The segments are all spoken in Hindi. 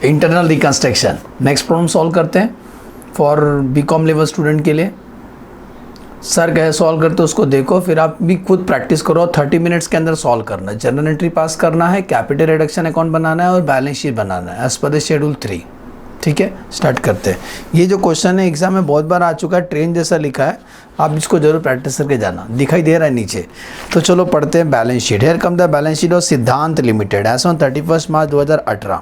Internal reconstruction. Next problem solve करते हैं फॉर बीकॉम लेवल स्टूडेंट के लिए। सर कहे सॉल्व करते उसको देखो, फिर आप भी खुद प्रैक्टिस करो। 30 मिनट्स के अंदर सॉल्व करना है। जनरल एंट्री पास करना है, कैपिटल रिडक्शन अकाउंट बनाना है और बैलेंस शीट बनाना है एज पर द शेड्यूल 3। ठीक है, स्टार्ट करते हैं। ये जो क्वेश्चन है एग्जाम में बहुत बार आ चुका है, ट्रेन जैसा लिखा है, आप इसको जरूर प्रैक्टिस करके जाना। दिखाई दे रहा है नीचे। तो चलो पढ़ते हैं balance sheet. Here come the balance sheet of Siddhant limited as on 31 March 2018।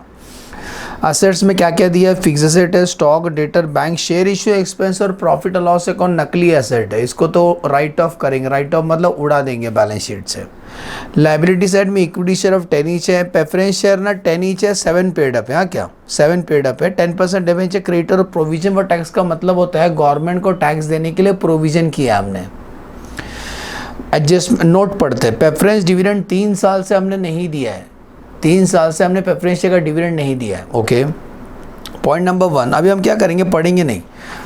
Assets में क्या क्या दिया है? फिक्स एसेट है, stock, debtor, bank, share issue, expense और प्रॉफिट लॉस अकाउंट नकली एसेट है। इसको तो राइट ऑफ करेंगे, राइट ऑफ मतलब उड़ा देंगे बैलेंस शीट से। लाइबिलिटी साइड में इक्विटी शेयर ऑफ 10 ईच है, प्रेफरेंस शेयर ना 10 ईच है, 7 पेड अप है। हाँ क्या 7 पेड अप है, 10% डिवेंचर क्रेडिटर और प्रोविजन फॉर टैक्स का मतलब होता है गवर्नमेंट को टैक्स देने के लिए प्रोविजन किया हमने। एडजस्टमेंट नोट पढ़ते हैं। प्रेफरेंस डिविडेंड 3 साल से हमने नहीं दिया है, 3 साल से हमने प्रेफरेंस शेयर का डिविडेंड नहीं दिया है। Okay, point number 1। अभी हम क्या करेंगे, पढ़ेंगे नहीं,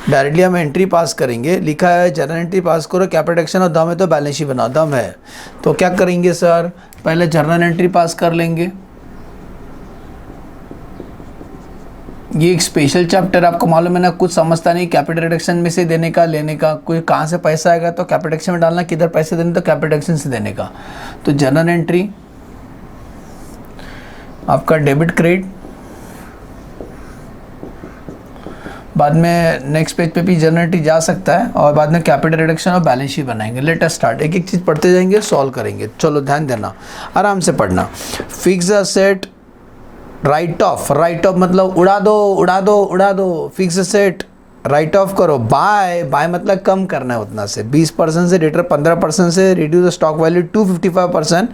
डायरेक्टली हम एंट्री पास करेंगे। लिखा है जनरल एंट्री पास करो, कैपिटल एक्शन और दम है तो बैलेंस शीट बनाओ। दम है तो क्या करेंगे सर, पहले जनरल एंट्री पास कर लेंगे। ये एक स्पेशल चैप्टर आपको मालूम है ना, कुछ समझता नहीं, कैपिटल रिडक्शन में से देने का लेने का, कोई कहाँ से पैसा आएगा तो कैपिटल एक्शन में डालना, किधर पैसे देने तो कैपिटल एक्शन से देने का। तो जनरल एंट्री आपका डेबिट क्रेडिट, बाद में नेक्स्ट पेज पे भी जनरल एंट्री जा सकता है और बाद में कैपिटल रिडक्शन और बैलेंस शीट बनाएंगे। लेट अस स्टार्ट, एक एक चीज़ पढ़ते जाएंगे, सॉल्व करेंगे। चलो ध्यान देना, आराम से पढ़ना। Fix asset right of, right off मतलब उड़ा दो उड़ा दो उड़ा दो। फिक्स एसेट राइट ऑफ करो। बाय, बाय मतलब कम करना है उतना से, 20% से, डेटर 15% से, reduce the stock value to 55%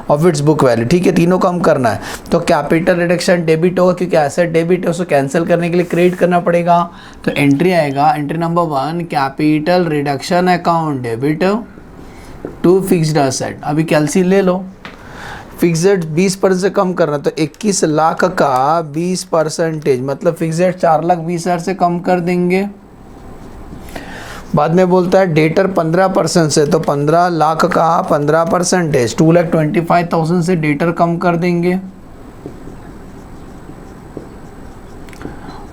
of its book value. ठीक है, तीनों कम करना है। तो कैपिटल रिडक्शन डेबिट होगा क्योंकि एसेट डेबिट है, उसको कैंसिल करने के लिए क्रेडिट करना पड़ेगा। तो एंट्री आएगा, entry number 1 capital reduction account debit to fixed asset. अभी कैलसी ले लो। फिक्स्ड 20% से कम करना, तो 21 लाख का 20% मतलब फिक्स्ड 4,20,000 से कम कर देंगे। बाद में बोलता है डेटर 15% से, तो 15 लाख का 15%, 2,25,000 से डेटर कम कर देंगे।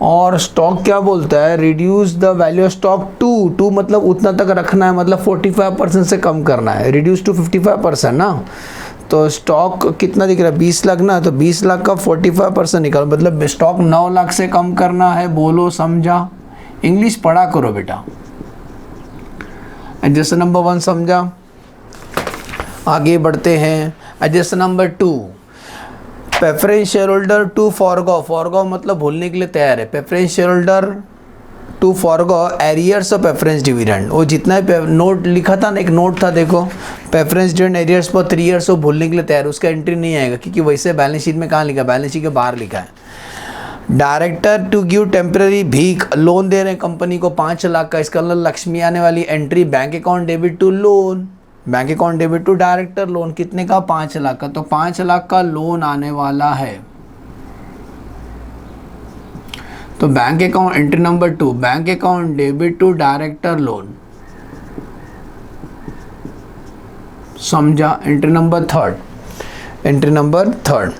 और स्टॉक क्या बोलता है, reduce the value of stock to मतलब उतना तक रखना है, मतलब 45% से कम करना है, रिड्यूस टू 55% ना। तो स्टॉक कितना दिख रहा है, 20 लाख ना, तो 20 लाख का 45% निकालो, मतलब स्टॉक 9 लाख से कम करना है। बोलो समझा? इंग्लिश पढ़ा करो बेटा। एडजस्ट नंबर 1 समझा? आगे बढ़ते हैं। Adjust number 2, preference share holder to forgo, forgo मतलब भूलने के लिए तैयार है। Preference share holder to forgo arrears of preference dividend. वो जितना नोट लिखा था ना, एक नोट था देखो, प्रेफरेंस डिविडेंड एरियर्स पर 3 ईयर्स वो भूलने के लिए तैयार, उसका एंट्री नहीं आएगा क्योंकि वैसे बैलेंस शीट में कहाँ लिखा, बैलेंस शीट के बाहर लिखा है। डायरेक्टर टू गिव टेम्पररी भीख, लोन दे रहे हैं कंपनी को 5 लाख का, इसका अंदर लक्ष्मी आने वाली। Entry bank account debit to loan, bank account debit to director loan, कितने का, 5 लाख का। तो 5 लाख का लोन आने वाला है। तो bank account, entry number 2 bank account debit to director loan, समझा? Entry number 3, entry number 3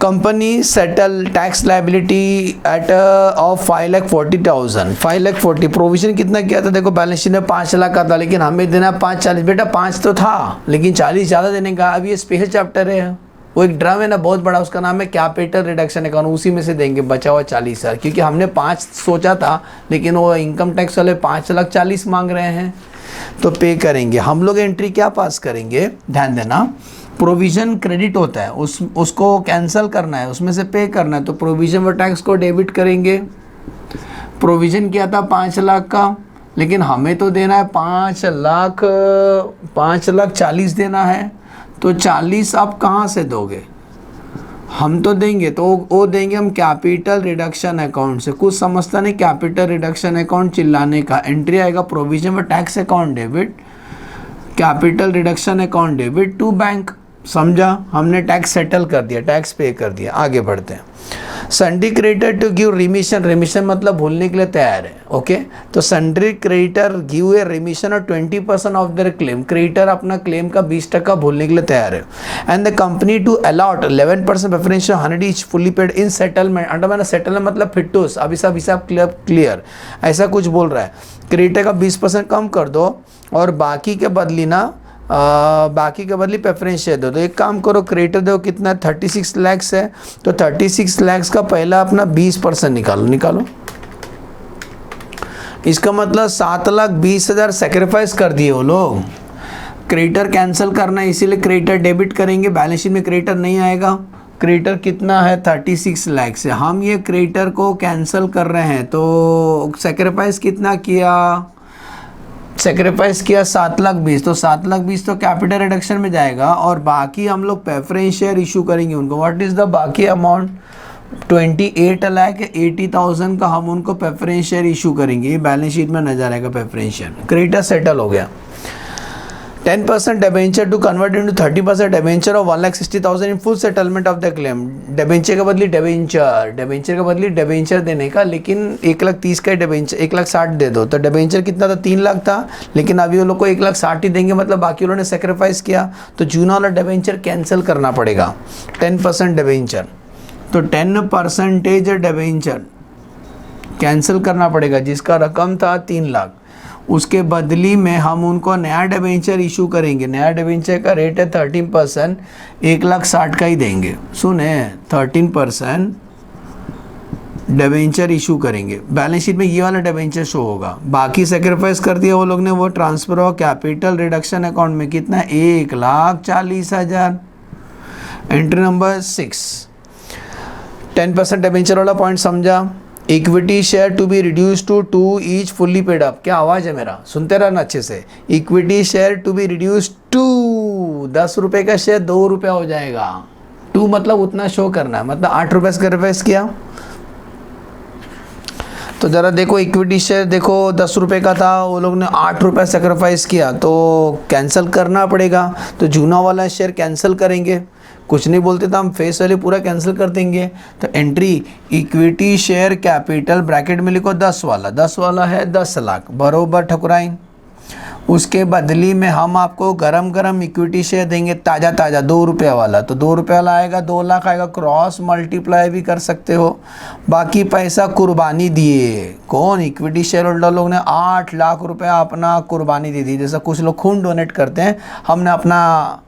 company settle tax liability at of 5,40,000, 5,40,000। Provision कितना किया था देखो, बैलेंस शीट में 5 लाख का था, लेकिन हमें देना 5,40,000। बेटा 5 तो था लेकिन 40 ज़्यादा देने का। अब ये स्पेशल चैप्टर है, वो एक ड्रम है ना बहुत बड़ा, उसका नाम है कैपिटल रिडक्शन अकाउंट, उसी में से देंगे बचा हुआ 40,000, क्योंकि हमने 5 सोचा था लेकिन वो इनकम टैक्स वाले 5,40,000 मांग रहे हैं, तो पे करेंगे हम लोग। एंट्री क्या पास करेंगे, ध्यान देना। प्रोविज़न क्रेडिट होता है, उसको कैंसिल करना है, उसमें से पे करना है, तो प्रोविज़न व टैक्स को डेबिट करेंगे। प्रोविज़न किया था 5 लाख का, लेकिन हमें तो देना है 5,40,000 देना है, तो 40 आप कहाँ से दोगे, हम तो देंगे, तो वो देंगे हम कैपिटल रिडक्शन अकाउंट से। कुछ समझता नहीं, कैपिटल रिडक्शन अकाउंट चिल्लाने का। एंट्री आएगा प्रोविजन व tax account debit, capital reduction account debit to bank, समझा? हमने टैक्स सेटल कर दिया, टैक्स पे कर दिया। आगे बढ़ते हैं। Sundry creditor to give remission, remission मतलब भूलने के लिए तैयार है, ओके। तो sundry creditor give a remission और 20% ऑफ देयर क्लेम, क्रेडिटर अपना क्लेम का 20% भूलने के लिए तैयार है। And the company to allot 11% preferential 100 each fully paid in settlement, under मैंने सेटलमेंट मतलब फिटूस, अभी सब हिसाब क्लियर, ऐसा कुछ बोल रहा है। क्रेडिटर का 20% कम कर दो और बाकी के बदली ना बाकी के बदली प्रेफरेंस शेयर दो। तो एक काम करो, क्रेडिटर दो कितना 36 लैक्स है, तो 36 लैक्स का पहला अपना 20% निकालो। इसका मतलब 7,20,000 सेक्रीफाइस कर दिए वो लोग। क्रेडिटर कैंसिल करना है, इसीलिए क्रेडिटर डेबिट करेंगे, बैलेंस शीट में क्रेडिटर नहीं आएगा। क्रेडिटर कितना है 36 लैक्स है, हम ये क्रेडिटर को कैंसिल कर रहे हैं, तो सेक्रीफाइस कितना किया, सेक्रीफाइस किया 7,20,000, तो 7,20,000 तो कैपिटल रिडक्शन में जाएगा और बाकी हम लोग प्रेफरेंस शेयर इशू करेंगे उनको। व्हाट इज़ द बाकी अमाउंट, 28,80,000 का हम उनको प्रेफरेंस शेयर इशू करेंगे, ये बैलेंस शीट में नजर आएगा प्रेफरेंस शेयर। क्रेडिटर सेटल हो गया। 10% debenture to convert into 30% debenture of 1,60,000 in full settlement of the claim. Debenture के बदली डिबेंचर के बदली डिबेंचर देने का, लेकिन 1,30,000 का डिबेंचर 1,60,000 दे दो। तो डिबेंचर कितना था 3 लाख था, लेकिन अभी वो लोग को 1,60,000 ही देंगे, मतलब बाकी उन्होंने सेक्रीफाइस किया, तो जून वाला डिबेंचर कैंसिल करना पड़ेगा। 10% डिबेंचर, तो 10% डिबेंचर कैंसिल करना पड़ेगा, जिसका रकम था 3 लाख। उसके बदली में हम उनको नया डिबेंचर इशू करेंगे। नया डिबेंचर का रेट है 13%, 1,60,000 का ही देंगे। सुने, 13% डिबेंचर इशू करेंगे, बैलेंस शीट में ये वाला डिबेंचर शो होगा। बाकी सेक्रीफाइस कर दिया वो लोग ने, वो transfer of capital reduction account में कितना, 1,40,000। एंट्री नंबर 6, 10% डिबेंचर वाला पॉइंट समझा। Equity share to be reduce to 2 each fully paid up, क्या आवाज़ है मेरा, सुनते रहना अच्छे से। Equity share to be reduce to, 10 रुपये का शेयर 2 रुपया हो जाएगा। 2 मतलब उतना शो करना है, मतलब 8 रुपये सेक्रीफाइस किया। तो ज़रा देखो, इक्विटी शेयर देखो 10 रुपये का था, वो लोग ने 8 रुपये सेक्रीफाइस किया, तो कैंसिल करना पड़ेगा। तो जूना वाला शेयर कैंसिल करेंगे, कुछ नहीं बोलते तो हम फेस वैल्यू पूरा कैंसिल कर देंगे। तो entry equity share capital bracket में लिखो 10 वाला है 10 लाख, बरोबर ठकुराइन। उसके बदली में हम आपको गरम इक्विटी शेयर देंगे, ताज़ा 2 रुपये वाला, तो 2 रुपये वाला आएगा, 2 लाख आएगा। क्रॉस मल्टीप्लाई भी कर सकते हो। बाकी पैसा कुर्बानी दिए, कौन, इक्विटी शेयर होल्डर लोग ने 8 लाख रुपया अपना कुर्बानी दे दी। जैसा कुछ लोग खून डोनेट करते हैं, हमने अपना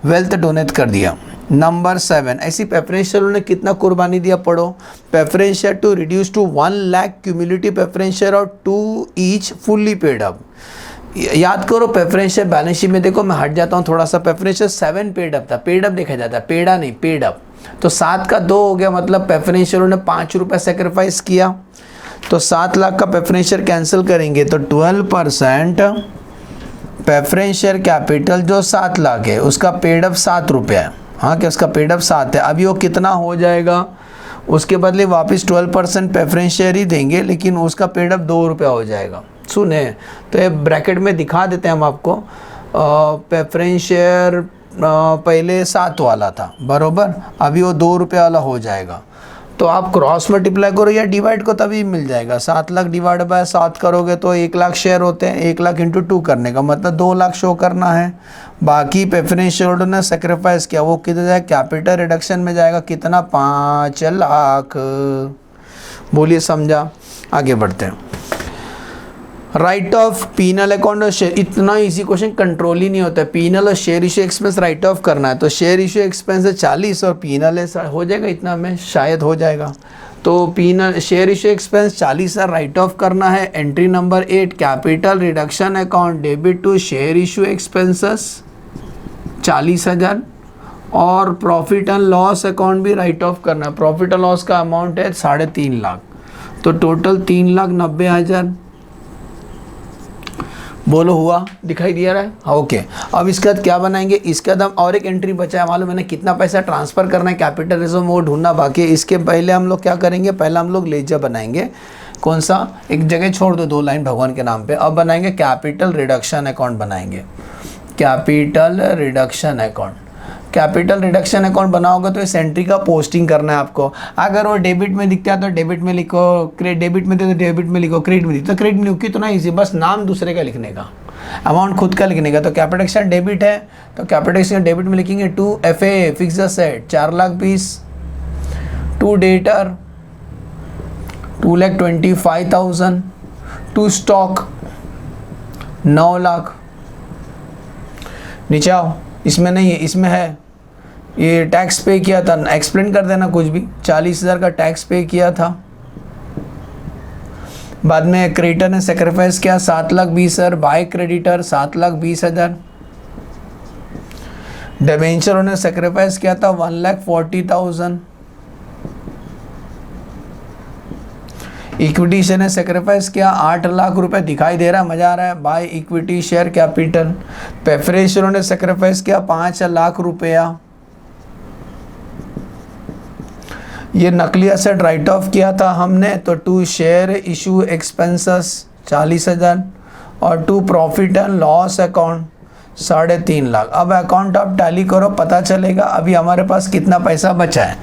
वेल्थ डोनेट कर दिया। नंबर 7, ऐसी प्रेफरेंस शेयर ने कितना कुर्बानी दिया, पढ़ो। Preference share to reduce to 1 lakh cumulative preference share और 2 ईच फुल्ली पेड अप। याद करो, प्रेफरेंस शेयर बैलेंस शीट में देखो, मैं हट जाता हूँ थोड़ा सा। प्रेफरेंस शेयर 7 पेड अप था, पेड अप देखा जाता है, पेडा नहीं, पेड अप। तो 7 का 2 हो गया, मतलब प्रेफरेंस शेयर ने 5 रुपये सेक्रीफाइस किया, तो 7 लाख का प्रेफरेंस शेयर कैंसिल करेंगे, तो 12% प्रेफरेंस शेयर कैपिटल जो 7 लाख है उसका पेड अप 7 रुपये है। हाँ, कि उसका पेड अप 7 है। अभी वो कितना हो जाएगा, उसके बदले वापस 12% प्रेफरेंस शेयर ही देंगे, लेकिन उसका पेड अप 2 रुपया हो जाएगा। सुने, तो ये ब्रैकेट में दिखा देते हैं हम आपको। प्रेफरेंस शेयर पहले 7 वाला था, बरोबर, अभी वो 2 रुपये वाला हो जाएगा। तो आप क्रॉस मल्टीप्लाई करो या डिवाइड को, तभी मिल जाएगा। 7 लाख डिवाइड बाय 7 करोगे तो 1 लाख शेयर होते हैं, 1 लाख इंटू 2 करने का मतलब 2 लाख शो करना है। बाकी प्रेफरेंस शेयर होल्डर ने सेक्रीफाइस किया, वो कितना जाएगा, कैपिटल रिडक्शन में जाएगा, कितना, 5 लाख। बोलिए, समझा? आगे बढ़ते हैं। राइट ऑफ पीनल अकाउंट और शेयर, इतना इजी क्वेश्चन कंट्रोल ही नहीं होता है। पीनल और share issue expense right off करना है, तो शेयर इशू एक्सपेंस है 40 और पीनल है, हो जाएगा इतना में, शायद हो जाएगा। तो penal share issue expense 40 write off करना है। Entry number 8, capital reduction account debit to share issue expenses 40,000 और प्रॉफिट एंड लॉस अकाउंट भी राइट ऑफ करना है। प्रॉफिट एंड लॉस का अमाउंट है 3.5 लाख, तो टोटल 3,90,000। बोलो, हुआ? दिखाई दिया रहा है? हाँ, ओके। अब इसके बाद क्या बनाएंगे, इसके बाद हम और एक एंट्री बचा है, मालूम मैंने कितना पैसा ट्रांसफ़र करना है, कैपिटल रिजर्व में वो ढूंढना बाकी है। इसके पहले हम लोग क्या करेंगे, पहले हम लोग लेजर बनाएंगे। कौन सा, एक जगह छोड़ दो, 2 लाइन भगवान के नाम पे। अब बनाएंगे कैपिटल रिडक्शन अकाउंट बनाएंगे, capital reduction account. Capital reduction account बनाओगे तो इस एंट्री का पोस्टिंग करना है आपको। अगर वो डेबिट में दिखता है तो डेबिट में लिखो, डेबिट में तो डेबिट में लिखो, क्रेडिट में दिखता तो क्रेडिट में लिखो, कितना ईजी, बस नाम दूसरे का लिखने का, अमाउंट खुद का लिखने का। तो कैपिटल एक्शन डेबिट है तो कैपिटल एक्शन डेबिट में लिखेंगे to FA fix asset 4,20,000, to debtor 2,25,000, to stock 9 lakh. नीचे आओ, इसमें नहीं है, इसमें है, ये टैक्स पे किया था, एक्सप्लेन कर देना कुछ भी, 40,000 का टैक्स पे किया था। बाद में क्रेडिटर ने सेक्रीफाइस किया 7,20,000, बाय क्रेडिटर 7,20,000। डिबेंचर ने सेक्रीफाइस किया था 1,40,000। इक्विटी शेयर ने सेक्रीफाइस किया 8 लाख रुपए, दिखाई दे रहा है, मजा आ रहा है, by equity share capital. Preference शेयरों ने सेक्रीफाइस किया 5 लाख रुपया। ये नकली एसेट राइट ऑफ किया था हमने, तो टू शेयर इशू एक्सपेंसेस 40,000 और to profit and loss account 3.5 lakh. अब अकाउंट आप टैली करो, पता चलेगा अभी हमारे पास कितना पैसा बचा है,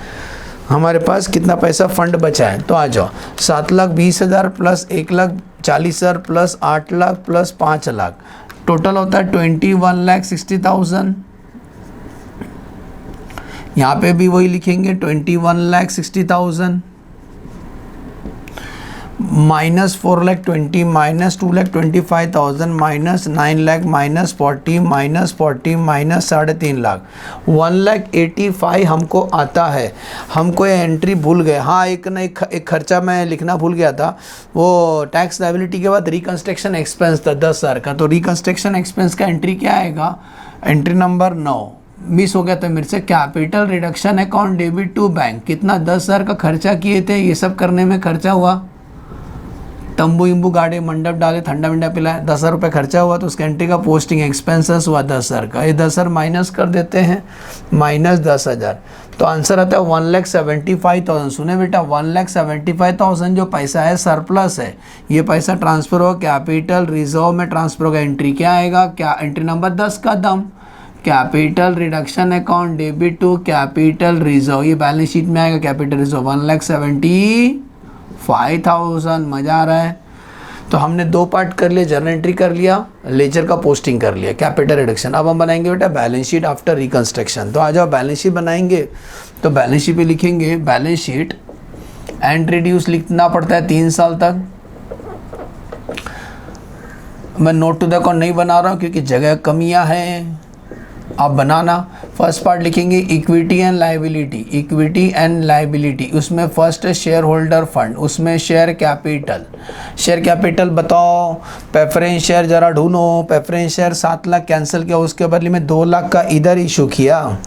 हमारे पास कितना पैसा फंड बचा है। तो आ जाओ, 7,20,000 plus 1,40,000 plus 8 lakh plus 5 lakh, total होता है 21,60,000। यहाँ पे भी वही लिखेंगे 21,60,000 minus 4,20,000 minus 2,25,000 minus 9 lakh minus 40 minus 40 minus 3.5 lakh, 1,85,000 हमको आता है। हमको ये एंट्री भूल गए, हाँ एक खर्चा मैं लिखना भूल गया था, वो टैक्स लायबिलिटी के बाद रिकंस्ट्रक्शन एक्सपेंस था 10,000 का, तो रिकंस्ट्रक्शन एक्सपेंस का एंट्री क्या आएगा, एंट्री नंबर 9 मिस हो गया था मेरे से। Capital reduction account debit to bank, कितना 10,000 का खर्चा किए थे, ये सब करने में खर्चा हुआ, तंबू इम्बू गाड़े मंडप डाले ठंडा विंडा पिलाए, 10,000 रुपये खर्चा हुआ, तो उसके एंट्री का पोस्टिंग एक्सपेंसेस हुआ 10,000 का। ये 10,000 माइनस कर देते हैं, माइनस 10,000, तो आंसर आता है 1,75,000। सुने बेटा, 1,75,000 जो पैसा है सरप्लस है, ये पैसा ट्रांसफर होगा कैपिटल रिजर्व में ट्रांसफर होगा। एंट्री क्या आएगा, क्या एंट्री नंबर 10 का दम, capital reduction account debit to capital reserve, ये बैलेंस शीट में आएगा कैपिटल रिजर्व 1,75,000। मज़ा आ रहा है। तो हमने 2 पार्ट कर लिए, जर्नल एंट्री कर लिया, लेजर का पोस्टिंग कर लिया, कैपिटल रिडक्शन। अब हम बनाएंगे बेटा बैलेंस शीट आफ्टर रिकंस्ट्रक्शन। तो आ जाओ, बैलेंस शीट बनाएंगे, तो बैलेंस शीट पे लिखेंगे बैलेंस शीट एंड रिड्यूस लिखना पड़ता है 3 साल तक। मैं नोट टू द अकाउंट नहीं बना रहा हूँ क्योंकि जगह कमियाँ हैं, आप बनाना। फर्स्ट पार्ट लिखेंगे equity and liability, equity and liability, उसमें फर्स्ट शेयर होल्डर फंड, उसमें शेयर कैपिटल। शेयर कैपिटल बताओ, प्रेफरेंस शेयर जरा ढूंढो, प्रेफरेंस शेयर 7 लाख कैंसिल किया, उसके बदले में 2 लाख का इधर इशू किया,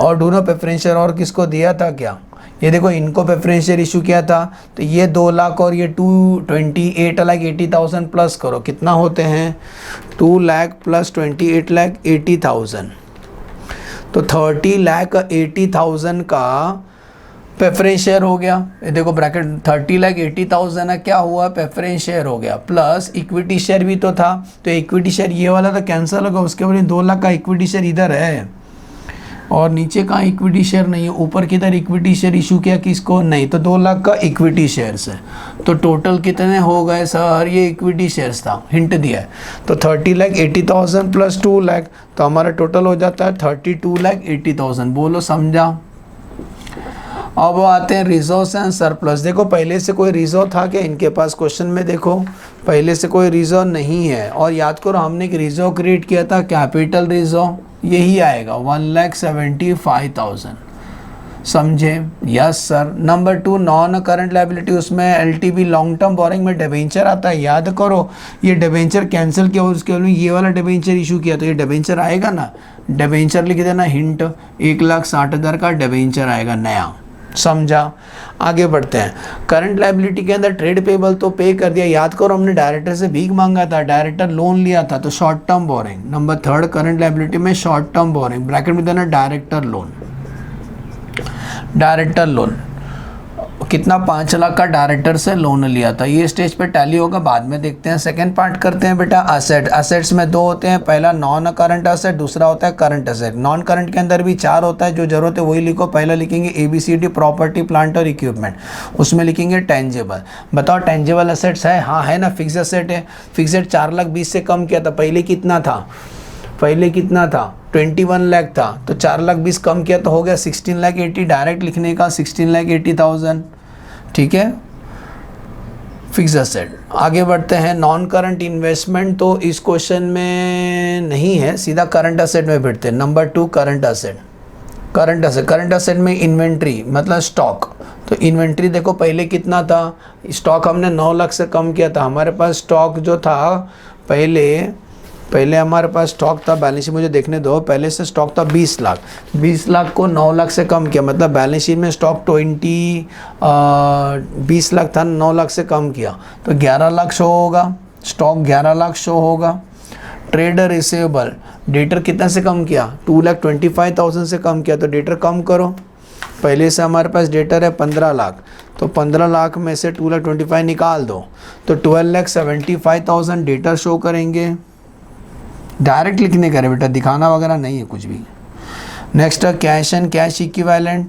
और ढूंढो प्रेफरेंस शेयर और किसको दिया था क्या, ये देखो इनको प्रेफरेंस शेयर इशू किया था, तो ये 2 लाख और ये 28,80,000 प्लस करो, कितना होते हैं 2 लाख प्लस 28,80,000, तो 30,80,000 का प्रेफरेंस शेयर हो गया। ये देखो ब्रैकेट 30,80,000 है, क्या हुआ प्रेफरेंस शेयर हो गया, प्लस इक्विटी शेयर भी तो था, तो इक्विटी शेयर ये वाला तो कैंसिल होगा, उसके बाद 2 लाख का इक्विटी शेयर इधर है, और नीचे का इक्विटी शेयर नहीं है, ऊपर किधर इक्विटी शेयर इशू किया किसको, नहीं, तो 2 लाख का इक्विटी शेयर्स है। तो टोटल कितने हो गए सर, ये इक्विटी शेयर्स था, हिंट दिया है, तो 30,80,000 प्लस 2 लाख, तो हमारा टोटल हो जाता है 32,80,000। बोलो समझा। अब आते हैं रिजर्व्स एंड सरप्लस। देखो पहले से कोई रिजर्व था क्या इनके पास, क्वेश्चन में देखो पहले से कोई रिजर्व नहीं है, और याद करो हमने एक रिजर्व क्रिएट किया था कैपिटल रिजर्व, यही आएगा 1,75,000। समझे, yes sir. Number 2 non current liability, उसमें एलटीवी लॉन्ग टर्म बोरिंग में डिबेंचर आता है, याद करो ये डिबेंचर कैंसिल किया, उसके लिए ये वाला डिबेंचर इशू किया, तो ये डिबेंचर आएगा ना, डिबेंचर लिख देना हिंट, 1,60,000 का डिबेंचर आएगा नया। समझा, आगे बढ़ते हैं। करंट लायबिलिटी के अंदर ट्रेड पेबल तो पे कर दिया, याद करो हमने डायरेक्टर से भीख मांगा था, डायरेक्टर लोन लिया था, तो short term borrowing. Number 3 current liability में शॉर्ट टर्म बोरिंग, ब्रैकेट में देना डायरेक्टर लोन, डायरेक्टर लोन कितना 5 लाख का डायरेक्टर से लोन लिया था। ये स्टेज पे टैली होगा, बाद में देखते हैं। सेकंड पार्ट करते हैं बेटा असेट। असेट्स में 2 होते हैं, पहला नॉन करंट असेट, दूसरा होता है करंट असेट। नॉन करंट के अंदर भी 4 होता है, जो जरूरत है वही लिखो। पहला लिखेंगे ABCD प्रॉपर्टी प्लांट और इक्विपमेंट, उसमें लिखेंगे टेंजेबल। बताओ टेंजेबल असेट्स है? हाँ है ना, फिक्स असेट है। फिक्स असेट 4,20,000 से कम किया था, पहले कितना था? पहले कितना था? 21 लाख था, तो 4,20,000 कम किया तो हो गया 16,80,000। डायरेक्ट लिखने का 16,80,000, ठीक है, फिक्स असेट। आगे बढ़ते हैं, नॉन करंट इन्वेस्टमेंट तो इस क्वेश्चन में नहीं है, सीधा करंट असेट में बैठते हैं। Number 2 current asset. Current asset में इन्वेंट्री मतलब स्टॉक। तो इन्वेंट्री देखो पहले कितना था, स्टॉक हमने 9 लाख से कम किया था। हमारे पास स्टॉक जो था पहले हमारे पास स्टॉक था, बैलेंस शीट मुझे देखने दो, पहले से स्टॉक था 20 लाख। 20 लाख को 9 लाख से कम किया, मतलब बैलेंस शीट में स्टॉक 20 लाख था, 9 लाख से कम किया तो 11 लाख शो होगा, स्टॉक 11 लाख शो होगा। ट्रेडर रिसीवेबल, डेटर कितना से कम किया? 2,25,000 से कम किया, तो डेटर कम करो। पहले से हमारे पास डेटर है 15 लाख, तो 15 लाख में से 2,25,000 निकाल दो, तो 12,75,000 डेटर शो करेंगे। डायरेक्ट लिखने का है बेटा, दिखाना वगैरह नहीं है कुछ भी। नेक्स्ट है कैश एंड कैश इक्विवेलेंट।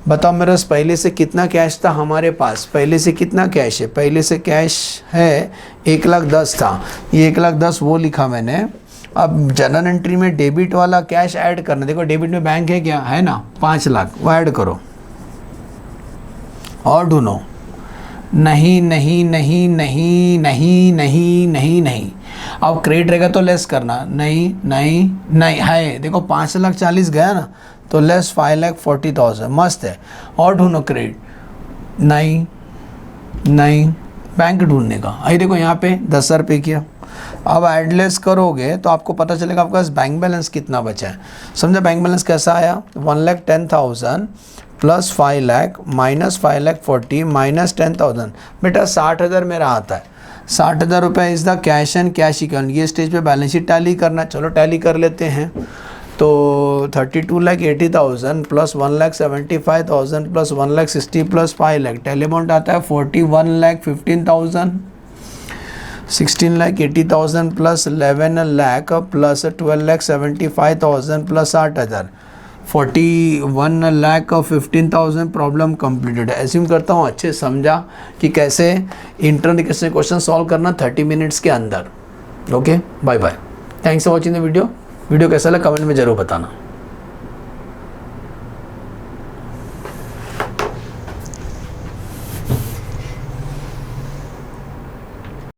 बताओ मेरे पास पहले से कितना कैश था हमारे पास? पहले से कितना कैश है? पहले से कैश है 1,10,000 था, ये 1,10,000 वो लिखा मैंने। अब जनरल एंट्री में डेबिट वाला कैश ऐड करना। देखो डेबिट में बैंक है क्या? है ना, 5 लाख, वो ऐड करो और ढूंढो। नहीं नहीं नहीं नहीं नहीं नहीं नहीं नहीं। अब क्रेडिट रहेगा तो लेस करना। नहीं नहीं नहीं है, देखो 5,40,000 गया ना, तो लेस 5,40,000, मस्त है। और ढूंढो क्रेडिट। नहीं नहीं, बैंक ढूंढने का। आई देखो यहाँ पे 10,000 रुपये किया। अब एडलेस करोगे तो आपको पता चलेगा आपके पास बैंक बैलेंस कितना बचा है। समझा बैंक बैलेंस कैसा आया? 1,10,000 प्लस 5 लाख माइनस 5,40,000 माइनस 10,000। बेटा 60,000 मेरा आता है। 60,000 रुपये is the cash and cash equivalent. ये स्टेज पे बैलेंस शीट टैली करना, चलो टैली कर लेते हैं। तो 32,80,000 plus 1,75,000 plus 1,60,000 plus 5 lakh, tally amount आता है 41,15,000। 16,80,000 plus 11 lakh plus 12,75,000 plus 60,000, 41,15,000। Problem completed है। एज्यूम करता हूँ अच्छे समझा कि कैसे इंटरनेट क्वेश्चन सॉल्व करना 30 मिनट्स के अंदर। Okay, bye bye, thanks for watching the video. Video कैसा लगा कमेंट में ज़रूर बताना।